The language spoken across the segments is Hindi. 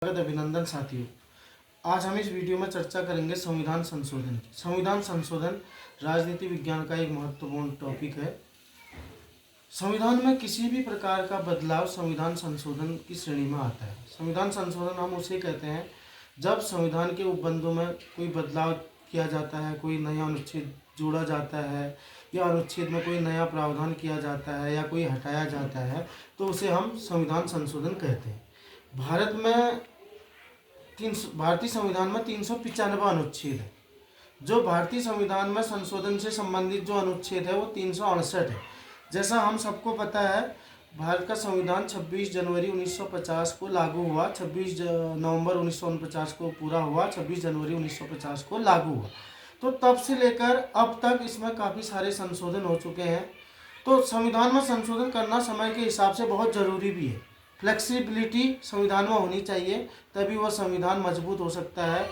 अभिनंदन साथियों। आज हम इस वीडियो में चर्चा करेंगे संविधान संशोधन की। संविधान संशोधन राजनीति विज्ञान का एक महत्वपूर्ण टॉपिक है। संविधान में किसी भी प्रकार का बदलाव संविधान संशोधन की श्रेणी में आता है। संविधान संशोधन हम उसे कहते हैं जब संविधान के उपबंधों में कोई बदलाव किया जाता है, कोई नया अनुच्छेद जोड़ा जाता है या अनुच्छेद में कोई नया प्रावधान किया जाता है या कोई हटाया जाता है, तो उसे हम संविधान संशोधन कहते हैं। भारतीय संविधान में 395 अनुच्छेद है। जो भारतीय संविधान में संशोधन से संबंधित जो अनुच्छेद है वो 368 है। जैसा हम सबको पता है, भारत का संविधान 26 जनवरी 1950 को लागू हुआ, 26 नवंबर 1949 को पूरा हुआ, 26 जनवरी 1950 को लागू हुआ। तो तब से लेकर अब तक इसमें काफ़ी सारे संशोधन हो चुके हैं। तो संविधान में संशोधन करना समय के हिसाब से बहुत ज़रूरी भी है। फ्लेक्सिबिलिटी संविधान में होनी चाहिए, तभी वह संविधान मजबूत हो सकता है।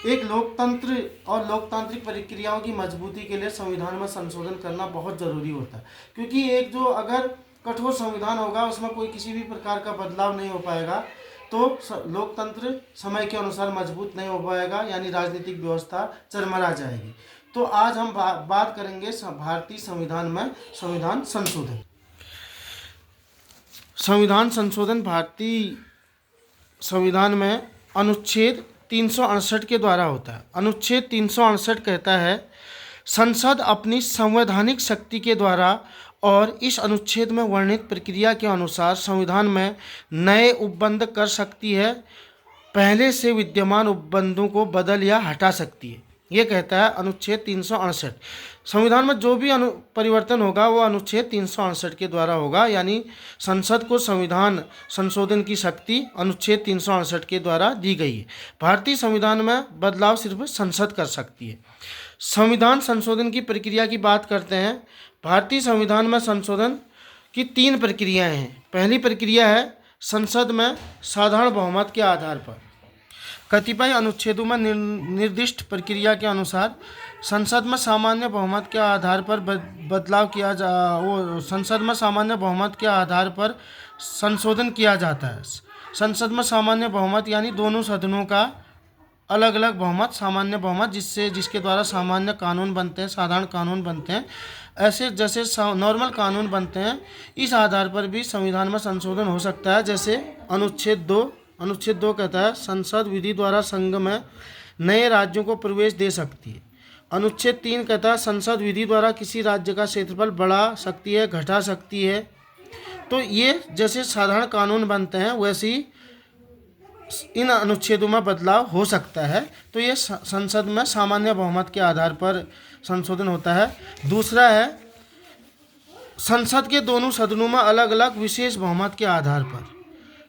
एक लोकतंत्र और लोकतांत्रिक प्रक्रियाओं की मजबूती के लिए संविधान में संशोधन करना बहुत ज़रूरी होता है, क्योंकि एक जो अगर कठोर संविधान होगा उसमें कोई किसी भी प्रकार का बदलाव नहीं हो पाएगा, तो लोकतंत्र समय के अनुसार मजबूत नहीं हो पाएगा, यानी राजनीतिक व्यवस्था चरमरा जाएगी। तो आज हम बात करेंगे भारतीय संविधान में संविधान संशोधन। संविधान संशोधन भारतीय संविधान में अनुच्छेद 368 के द्वारा होता है। अनुच्छेद 368 कहता है, संसद अपनी संवैधानिक शक्ति के द्वारा और इस अनुच्छेद में वर्णित प्रक्रिया के अनुसार संविधान में नए उपबंध कर सकती है, पहले से विद्यमान उपबंधों को बदल या हटा सकती है। ये कहता है अनुच्छेद 368। संविधान में जो भी परिवर्तन होगा वो अनुच्छेद 368 के द्वारा होगा, यानी संसद को संविधान संशोधन की शक्ति अनुच्छेद 368 के द्वारा दी गई है। भारतीय संविधान में बदलाव सिर्फ संसद कर सकती है। संविधान संशोधन की प्रक्रिया की बात करते हैं। भारतीय संविधान में संशोधन की 3 प्रक्रियाएँ हैं। पहली प्रक्रिया है संसद में साधारण बहुमत के आधार पर। कतिपय अनुच्छेदों में निर्दिष्ट प्रक्रिया के अनुसार संसद में सामान्य बहुमत के आधार पर बदलाव किया संसद में सामान्य बहुमत के आधार पर संशोधन किया जाता है। संसद में सामान्य बहुमत यानी दोनों सदनों का अलग अलग बहुमत, सामान्य बहुमत जिसके द्वारा सामान्य कानून बनते हैं, साधारण कानून बनते हैं। ऐसे जैसे नॉर्मल कानून बनते हैं, इस आधार पर भी संविधान में संशोधन हो सकता है। जैसे अनुच्छेद 2 कहता है, संसद विधि द्वारा संघ में नए राज्यों को प्रवेश दे सकती है। अनुच्छेद 3 कहता है, संसद विधि द्वारा किसी राज्य का क्षेत्रफल बढ़ा सकती है, घटा सकती है। तो ये जैसे साधारण कानून बनते हैं वैसे ही इन अनुच्छेदों में बदलाव हो सकता है। तो ये संसद में सामान्य बहुमत के आधार पर संशोधन होता है। दूसरा है संसद के दोनों सदनों में अलग अलग विशेष बहुमत के आधार पर।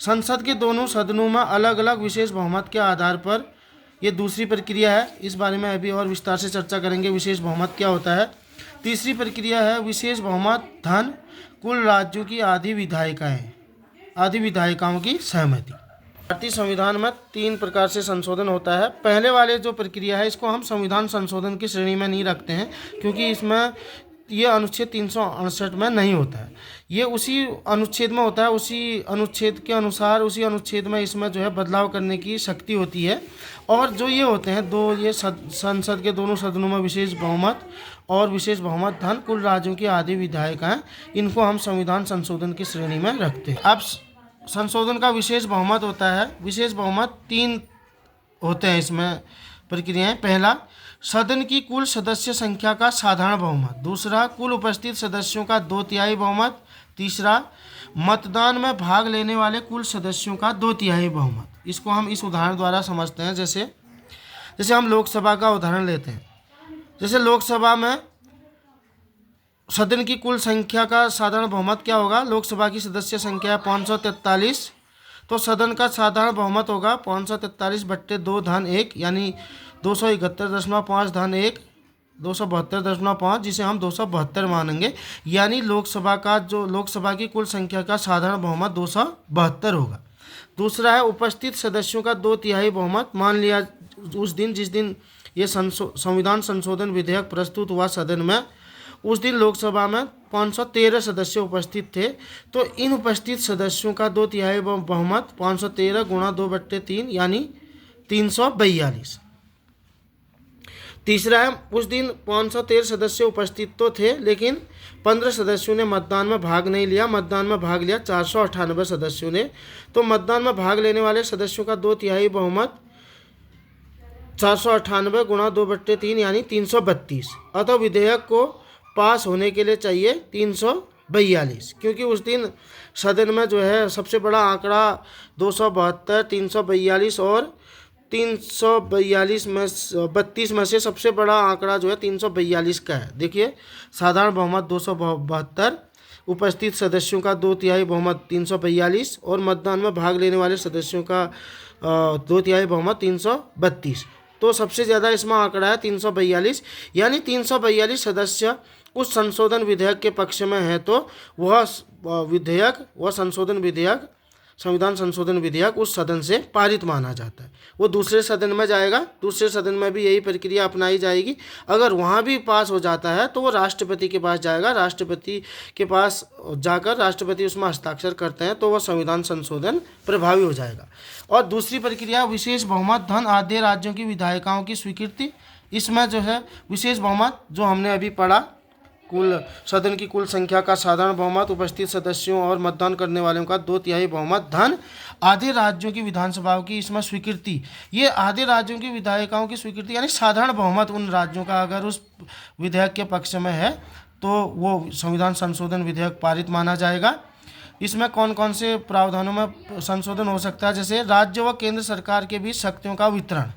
संसद के दोनों सदनों में अलग अलग विशेष बहुमत के आधार पर, ये दूसरी प्रक्रिया है। इस बारे में अभी और विस्तार से चर्चा करेंगे, विशेष बहुमत क्या होता है। तीसरी प्रक्रिया है विशेष बहुमत धन कुल राज्यों की आधी विधायिकाओं की सहमति। भारतीय संविधान में 3 प्रकार से संशोधन होता है। पहले वाले जो प्रक्रिया है इसको हम संविधान संशोधन की श्रेणी में नहीं रखते हैं, क्योंकि इसमें ये अनुच्छेद 368 में नहीं होता है। ये उसी अनुच्छेद में होता है, उसी अनुच्छेद के अनुसार, उसी अनुच्छेद में इसमें जो है बदलाव करने की शक्ति होती है। और जो ये होते हैं ये संसद के दोनों सदनों में विशेष बहुमत और विशेष बहुमत धन कुल राज्यों की आधी विधायिकाएं, इनको हम संविधान संशोधन की श्रेणी में रखते हैं। अब संशोधन का विशेष बहुमत होता है। विशेष बहुमत 3 होते हैं इसमें प्रक्रियाएं। पहला, सदन की कुल सदस्य संख्या का साधारण बहुमत। दूसरा, कुल उपस्थित सदस्यों का 2/3 बहुमत। तीसरा, मतदान में भाग लेने वाले कुल सदस्यों का 2/3 बहुमत। इसको हम इस उदाहरण द्वारा समझते हैं। जैसे हम लोकसभा का उदाहरण लेते हैं। जैसे लोकसभा में सदन की कुल संख्या का साधारण बहुमत क्या होगा। लोकसभा की सदस्य संख्या 543, तो सदन का साधारण बहुमत होगा 543/2 धन 1, यानी 271.5 धन 1, 272.5, जिसे हम 272 मानेंगे। यानी लोकसभा की कुल संख्या का साधारण बहुमत 272 होगा। दूसरा है उपस्थित सदस्यों का 2/3 बहुमत। मान लिया जिस दिन ये संविधान संशोधन विधेयक प्रस्तुत हुआ सदन में, उस दिन लोकसभा में 513 सदस्य उपस्थित थे। तो इन उपस्थित सदस्यों का 2/3 बहुमत 513 गुणा 2/3 यानी 342। तीसरा है, उस दिन 513 सदस्य उपस्थित तो थे, लेकिन 15 सदस्यों ने मतदान में भाग नहीं लिया। मतदान में भाग लिया 498 सदस्यों ने। तो मतदान में भाग लेने वाले सदस्यों का 2/3 बहुमत 498 गुणा 2/3 यानी 332। अतः विधेयक को पास होने के लिए चाहिए 342, क्योंकि उस दिन सदन में जो है सबसे बड़ा आंकड़ा 272, 342 और 342 में 32 में से सबसे बड़ा आंकड़ा जो है 342 का है। देखिए, साधारण बहुमत 272, उपस्थित सदस्यों का 2/3 बहुमत 342 और मतदान में भाग लेने वाले सदस्यों का 2/3 बहुमत 332। तो सबसे ज़्यादा इसमें आंकड़ा है 342, यानी 342 सदस्य उस संशोधन विधेयक के पक्ष में है। तो वह संशोधन विधेयक, संविधान संशोधन विधेयक उस सदन से पारित माना जाता है। वो दूसरे सदन में जाएगा, दूसरे सदन में भी यही प्रक्रिया अपनाई जाएगी। अगर वहाँ भी पास हो जाता है तो वो राष्ट्रपति के पास जाएगा, राष्ट्रपति के पास जाकर राष्ट्रपति उसमें हस्ताक्षर करते हैं तो वह संविधान संशोधन प्रभावी हो जाएगा। और दूसरी प्रक्रिया विशेष बहुमत धन आधे राज्यों की विधायिकाओं की स्वीकृति। इसमें जो है विशेष बहुमत जो हमने अभी पढ़ा, कुल सदन की कुल संख्या का साधारण बहुमत, उपस्थित सदस्यों और मतदान करने वालों का 2/3 बहुमत धन आधे राज्यों की विधानसभाओं की इसमें स्वीकृति। ये आधे राज्यों की विधायिकाओं की स्वीकृति यानी साधारण बहुमत उन राज्यों का अगर उस विधेयक के पक्ष में है तो वो संविधान संशोधन विधेयक पारित माना जाएगा। इसमें कौन कौन से प्रावधानों में संशोधन हो सकता है, जैसे राज्य व केंद्र सरकार के बीच शक्तियों का वितरण।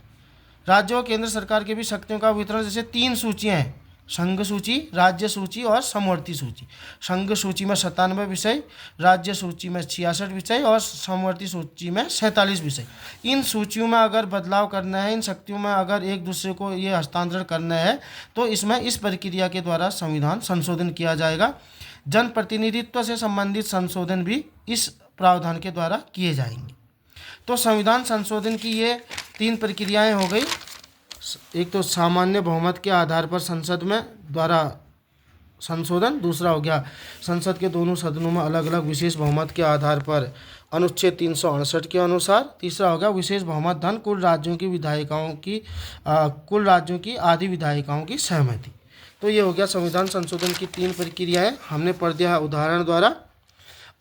राज्य व केंद्र सरकार के बीच शक्तियों का वितरण, जैसे 3 सूचियाँ हैं, संघ सूची, राज्य सूची और समवर्ती सूची। संघ सूची में 97 विषय, राज्य सूची में 66 विषय और समवर्ती सूची में 47 विषय। इन सूचियों में अगर बदलाव करना है, इन शक्तियों में अगर एक दूसरे को ये हस्तांतरण करना है तो इसमें इस प्रक्रिया के द्वारा संविधान संशोधन किया जाएगा। जनप्रतिनिधित्व से संबंधित संशोधन भी इस प्रावधान के द्वारा किए जाएंगे। तो संविधान संशोधन की ये 3 प्रक्रियाएँ हो गई। एक तो सामान्य बहुमत के आधार पर संसद में द्वारा संशोधन, दूसरा हो गया संसद के दोनों सदनों में अलग अलग विशेष बहुमत के आधार पर अनुच्छेद 368 के अनुसार, तीसरा हो गया विशेष बहुमत धन कुल राज्यों की आधी विधायिकाओं की सहमति। तो ये हो गया संविधान संशोधन की 3 प्रक्रियाएं हमने पढ़ दिया उदाहरण द्वारा।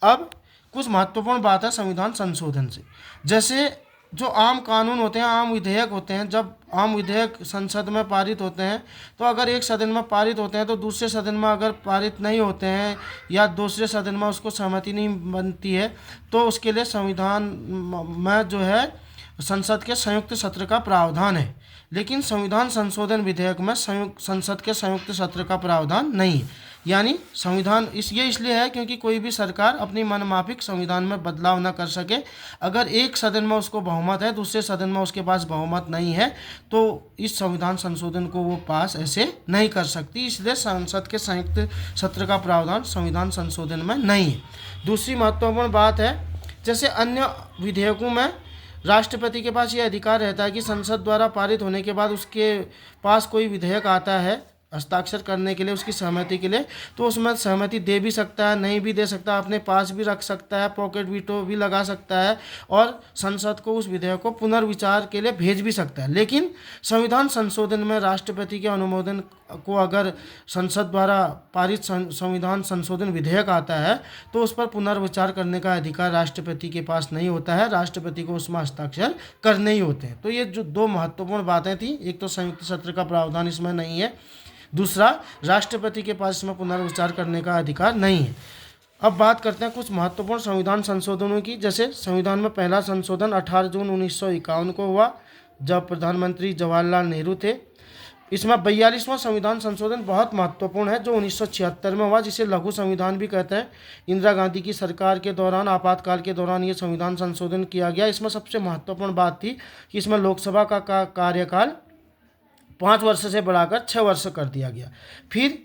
अब कुछ महत्वपूर्ण बात है संविधान संशोधन से, जैसे जो आम कानून होते हैं, आम विधेयक होते हैं, जब आम विधेयक संसद में पारित होते हैं तो अगर एक सदन में पारित होते हैं तो दूसरे सदन में अगर पारित नहीं होते हैं या दूसरे सदन में उसको सहमति नहीं बनती है तो उसके लिए संविधान में जो है संसद के संयुक्त सत्र का प्रावधान है। लेकिन संविधान संशोधन विधेयक में संसद के संयुक्त सत्र का प्रावधान नहीं है। यानी संविधान इसलिए है क्योंकि कोई भी सरकार अपनी मनमाफिक संविधान में बदलाव न कर सके। अगर एक सदन में उसको बहुमत है, दूसरे सदन में उसके पास बहुमत नहीं है, तो इस संविधान संशोधन को वो पास ऐसे नहीं कर सकती। इसलिए संसद के संयुक्त सत्र का प्रावधान संविधान संशोधन में नहीं है। दूसरी महत्वपूर्ण बात है, जैसे अन्य विधेयकों में राष्ट्रपति के पास ये अधिकार रहता है कि संसद द्वारा पारित होने के बाद उसके पास कोई विधेयक आता है हस्ताक्षर करने के लिए, उसकी सहमति के लिए, तो उसमें सहमति दे भी सकता है, नहीं भी दे सकता, अपने पास भी रख सकता है, पॉकेट वीटो भी लगा सकता है और संसद को उस विधेयक को पुनर्विचार के लिए भेज भी सकता है। लेकिन संविधान संशोधन में राष्ट्रपति के अनुमोदन को अगर संसद द्वारा पारित संविधान संशोधन विधेयक आता है तो उस पर पुनर्विचार करने का अधिकार राष्ट्रपति के पास नहीं होता है, राष्ट्रपति को उसमें हस्ताक्षर करने ही होते हैं। तो ये जो 2 महत्वपूर्ण बातें थी, एक तो संयुक्त सत्र का प्रावधान इसमें नहीं है, दूसरा राष्ट्रपति के पास इसमें पुनर्विचार करने का अधिकार नहीं है। अब बात करते हैं कुछ महत्वपूर्ण संविधान संशोधनों की। जैसे संविधान में पहला संशोधन 18 जून 1951 को हुआ, जब प्रधानमंत्री जवाहरलाल नेहरू थे। इसमें 42वां संविधान संशोधन बहुत महत्वपूर्ण है, जो 1976 में हुआ, जिसे लघु संविधान भी कहते हैं। इंदिरा गांधी की सरकार के दौरान, आपातकाल के दौरान ये संविधान संशोधन किया गया। इसमें सबसे महत्वपूर्ण बात थी कि इसमें लोकसभा का कार्यकाल 5 वर्ष से बढ़ाकर 6 वर्ष कर दिया गया। फिर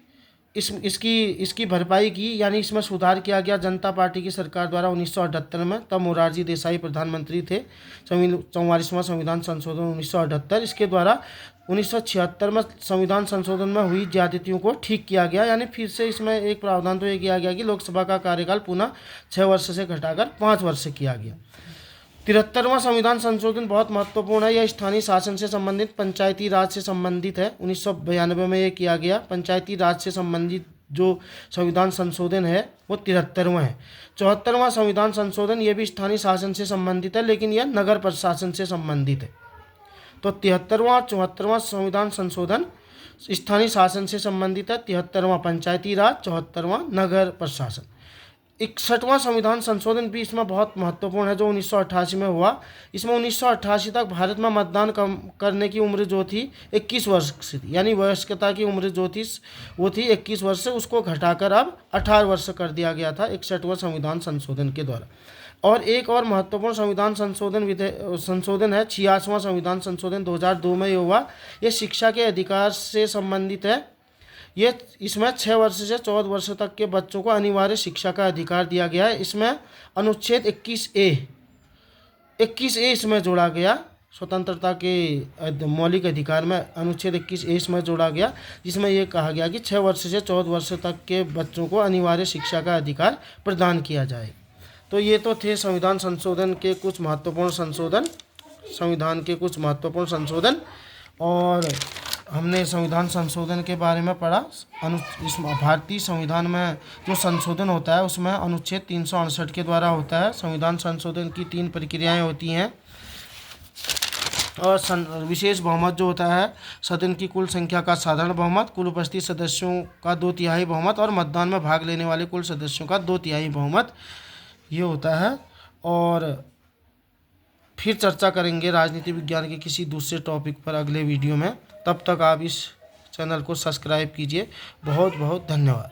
इसकी भरपाई की, यानी इसमें सुधार किया गया जनता पार्टी की सरकार द्वारा 1978 में, तब मोरारजी देसाई प्रधानमंत्री थे। 44वां संविधान संशोधन 1978, इसके द्वारा 1976 में संविधान संशोधन में हुई ज्यादतियों को ठीक किया गया, यानी फिर से इसमें एक प्रावधान तो ये किया गया कि लोकसभा का कार्यकाल पुनः 6 वर्ष से घटाकर 5 वर्ष किया गया। 73वां संविधान संशोधन बहुत महत्वपूर्ण है। यह स्थानीय शासन से संबंधित, पंचायती राज से संबंधित है। 1992 में यह किया गया। पंचायती राज से संबंधित जो संविधान संशोधन है वो 73वां है। 74वां संविधान संशोधन ये भी स्थानीय शासन से संबंधित है, लेकिन यह नगर प्रशासन से संबंधित है। तो 73वां 74वां संविधान संशोधन स्थानीय शासन से संबंधित है, 73वां पंचायती राज, 74वां नगर प्रशासन। 61वां संविधान संशोधन भी इसमें बहुत महत्वपूर्ण है, जो 1988 में हुआ। इसमें 1988 तक भारत में मतदान करने की उम्र जो थी 21 वर्ष से थी, यानी वयस्कता की उम्र जो थी वो थी 21 वर्ष से, उसको घटाकर अब 18 वर्ष कर दिया गया था 61वां संविधान संशोधन के द्वारा। और एक और महत्वपूर्ण संविधान संशोधन है 86वां संविधान संशोधन 2002 में ये हुआ। ये शिक्षा के अधिकार से संबंधित है। ये इसमें 6 वर्ष से 14 वर्ष तक के बच्चों को अनिवार्य शिक्षा का अधिकार दिया गया है। इसमें अनुच्छेद 21A इसमें जोड़ा गया। स्वतंत्रता के मौलिक अधिकार में अनुच्छेद 21A इसमें जोड़ा गया, जिसमें यह कहा गया कि 6 वर्ष से 14 वर्ष तक के बच्चों को अनिवार्य शिक्षा का अधिकार प्रदान किया जाए। तो ये तो थे संविधान संशोधन के कुछ महत्वपूर्ण संशोधन, संविधान के कुछ महत्वपूर्ण संशोधन। और हमने संविधान संशोधन के बारे में पढ़ा। इस भारतीय संविधान में जो संशोधन होता है उसमें अनुच्छेद 368 के द्वारा होता है। संविधान संशोधन की 3 प्रक्रियाएं होती हैं। और विशेष बहुमत जो होता है, सदन की कुल संख्या का साधारण बहुमत, कुल उपस्थित सदस्यों का 2/3 बहुमत और मतदान में भाग लेने वाले कुल सदस्यों का 2/3 बहुमत, ये होता है। और फिर चर्चा करेंगे राजनीति विज्ञान के किसी दूसरे टॉपिक पर अगले वीडियो में। तब तक आप इस चैनल को सब्सक्राइब कीजिए। बहुत बहुत धन्यवाद।